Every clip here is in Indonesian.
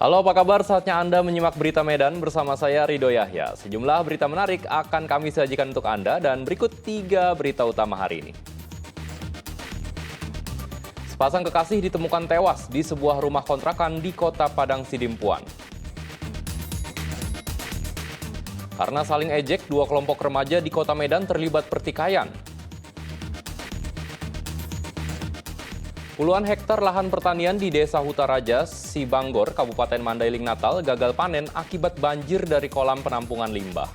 Halo, apa kabar? Saatnya Anda menyimak berita Medan bersama saya Rido Yahya. Sejumlah berita menarik akan kami sajikan untuk Anda dan berikut 3 berita utama hari ini. Sepasang kekasih ditemukan tewas di sebuah rumah kontrakan di Kota Padang Sidimpuan. Karena saling ejek, 2 kelompok remaja di Kota Medan terlibat pertikaian. Puluhan hektar lahan pertanian di Desa Hutaraja, Sibanggor, Kabupaten Mandailing Natal gagal panen akibat banjir dari kolam penampungan limbah.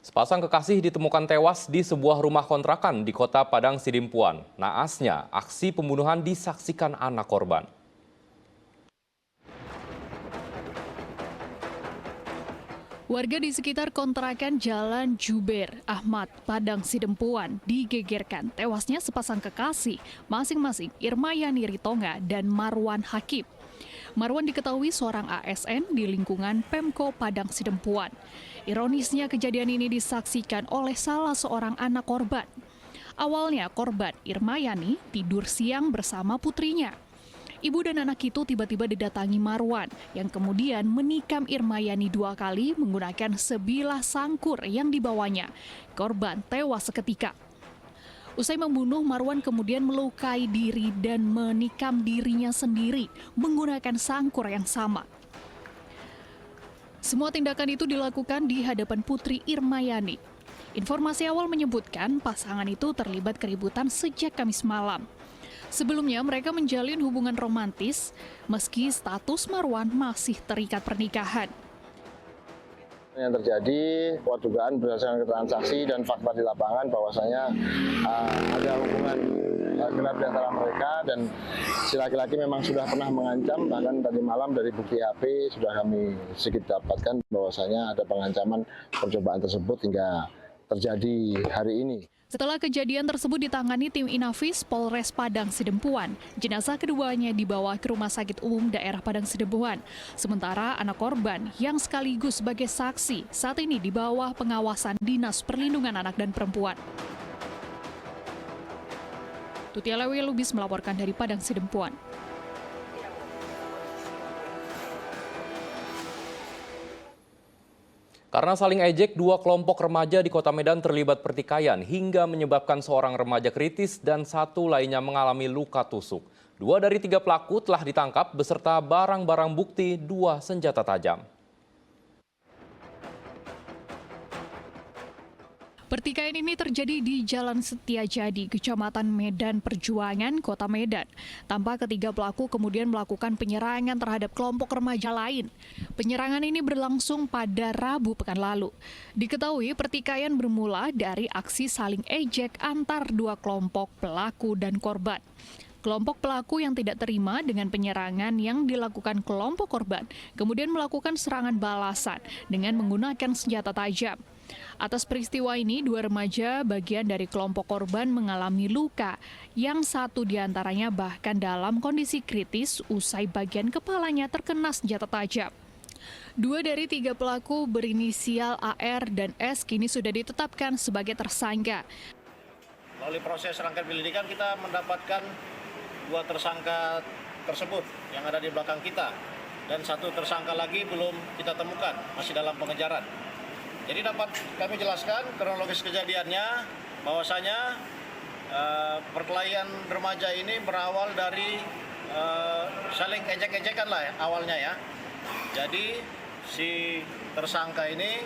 Sepasang kekasih ditemukan tewas di sebuah rumah kontrakan di Kota Padang Sidimpuan. Naasnya, aksi pembunuhan disaksikan anak korban. Warga di sekitar kontrakan Jalan Juber Ahmad, Padang Sidempuan digegerkan tewasnya sepasang kekasih, masing-masing Irmayani Ritonga dan Marwan Hakib. Marwan diketahui seorang ASN di lingkungan Pemko Padang Sidempuan. Ironisnya kejadian ini disaksikan oleh salah seorang anak korban. Awalnya korban Irmayani tidur siang bersama putrinya. Ibu dan anak itu tiba-tiba didatangi Marwan yang kemudian menikam Irmayani 2 kali menggunakan sebilah sangkur yang dibawanya. Korban tewas seketika. Usai membunuh, Marwan kemudian melukai diri dan menikam dirinya sendiri menggunakan sangkur yang sama. Semua tindakan itu dilakukan di hadapan putri Irmayani. Informasi awal menyebutkan pasangan itu terlibat keributan sejak Kamis malam. Sebelumnya mereka menjalin hubungan romantis meski status Marwan masih terikat pernikahan. Yang terjadi dugaan berdasarkan keterangan saksi dan fakta di lapangan bahwasanya ada hubungan gelap di antara mereka dan si laki-laki memang sudah pernah mengancam, bahkan tadi malam dari bukti HP sudah kami sedikit dapatkan bahwasanya ada pengancaman percobaan tersebut hingga terjadi hari ini. Setelah kejadian tersebut ditangani tim Inafis Polres Padang Sidempuan, jenazah keduanya dibawa ke Rumah Sakit Umum Daerah Padang Sidempuan. Sementara anak korban yang sekaligus sebagai saksi saat ini di bawah pengawasan Dinas Perlindungan Anak dan Perempuan. Tutia Lewi Lubis melaporkan dari Padang Sidempuan. Karena saling ejek, 2 kelompok remaja di Kota Medan terlibat pertikaian hingga menyebabkan seorang remaja kritis dan 1 lainnya mengalami luka tusuk. 2 dari 3 pelaku telah ditangkap beserta barang-barang bukti 2 senjata tajam. Pertikaian ini terjadi di Jalan Setiajadi, Kecamatan Medan Perjuangan, Kota Medan. Tampak ketiga pelaku kemudian melakukan penyerangan terhadap kelompok remaja lain. Penyerangan ini berlangsung pada Rabu pekan lalu. Diketahui pertikaian bermula dari aksi saling ejek antar 2 kelompok pelaku dan korban. Kelompok pelaku yang tidak terima dengan penyerangan yang dilakukan kelompok korban kemudian melakukan serangan balasan dengan menggunakan senjata tajam. Atas peristiwa ini, 2 remaja bagian dari kelompok korban mengalami luka, yang 1 diantaranya bahkan dalam kondisi kritis usai bagian kepalanya terkena senjata tajam. 2 dari 3 pelaku berinisial AR dan S kini sudah ditetapkan sebagai tersangka. Melalui proses rangkaian penyelidikan kita mendapatkan 2 tersangka tersebut yang ada di belakang kita, dan 1 tersangka lagi belum kita temukan, masih dalam pengejaran. Jadi dapat kami jelaskan kronologis kejadiannya bahwasanya perkelahian remaja ini berawal dari saling ejek-ejekan lah ya, awalnya ya. Jadi si tersangka ini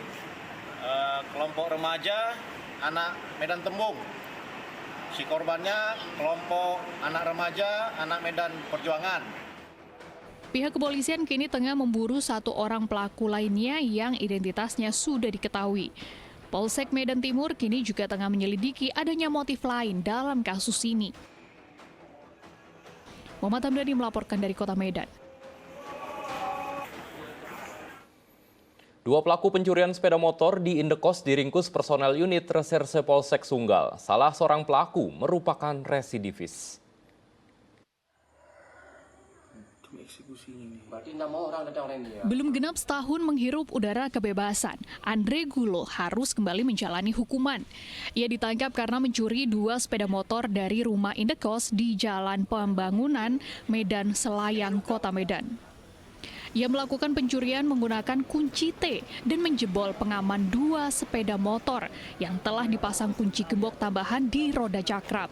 kelompok remaja anak Medan Tembung. Si korbannya kelompok anak remaja anak Medan Perjuangan. Pihak kepolisian kini tengah memburu 1 orang pelaku lainnya yang identitasnya sudah diketahui. Polsek Medan Timur kini juga tengah menyelidiki adanya motif lain dalam kasus ini. Muhammad Hamdani melaporkan dari Kota Medan. 2 pelaku pencurian sepeda motor di Indekos diringkus personel unit Reserse Polsek Sunggal. Salah seorang pelaku merupakan residivis. Berarti 6 orang datang orang ini ya? Belum genap setahun menghirup udara kebebasan, Andre Gulo harus kembali menjalani hukuman. Ia ditangkap karena mencuri 2 sepeda motor dari rumah indekos di Jalan Pembangunan, Medan Selayang, Kota Medan. Ia melakukan pencurian menggunakan kunci T dan menjebol pengaman 2 sepeda motor yang telah dipasang kunci gembok tambahan di roda cakrap.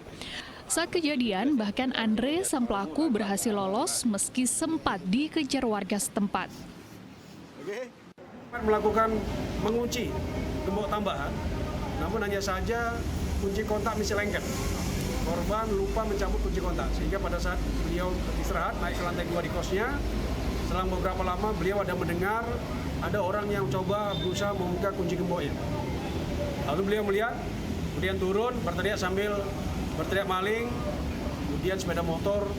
Saat kejadian, bahkan Andre sang pelaku berhasil lolos meski sempat dikejar warga setempat. Melakukan mengunci gembok tambahan, namun hanya saja kunci kontak misi lengket. Korban lupa mencabut kunci kontak, sehingga pada saat beliau istirahat naik ke lantai 2 di kosnya, selang beberapa lama beliau ada mendengar ada orang yang coba berusaha membuka kunci gemboknya. Lalu beliau melihat, kemudian turun berteriak sambil berteriak maling, kemudian sepeda motor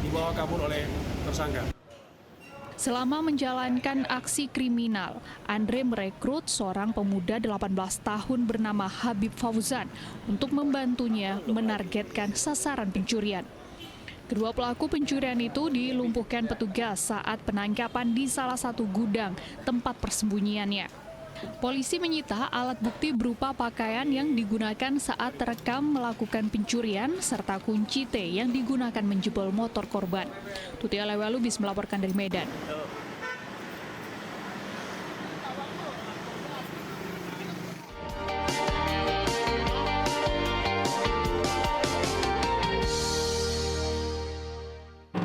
dibawa kabur oleh tersangka. Selama menjalankan aksi kriminal, Andre merekrut seorang pemuda 18 tahun bernama Habib Fauzan untuk membantunya menargetkan sasaran pencurian. Kedua pelaku pencurian itu dilumpuhkan petugas saat penangkapan di salah satu gudang tempat persembunyiannya. Polisi menyita alat bukti berupa pakaian yang digunakan saat terekam melakukan pencurian serta kunci T yang digunakan menjebol motor korban. Tuti Alewalubis melaporkan dari Medan.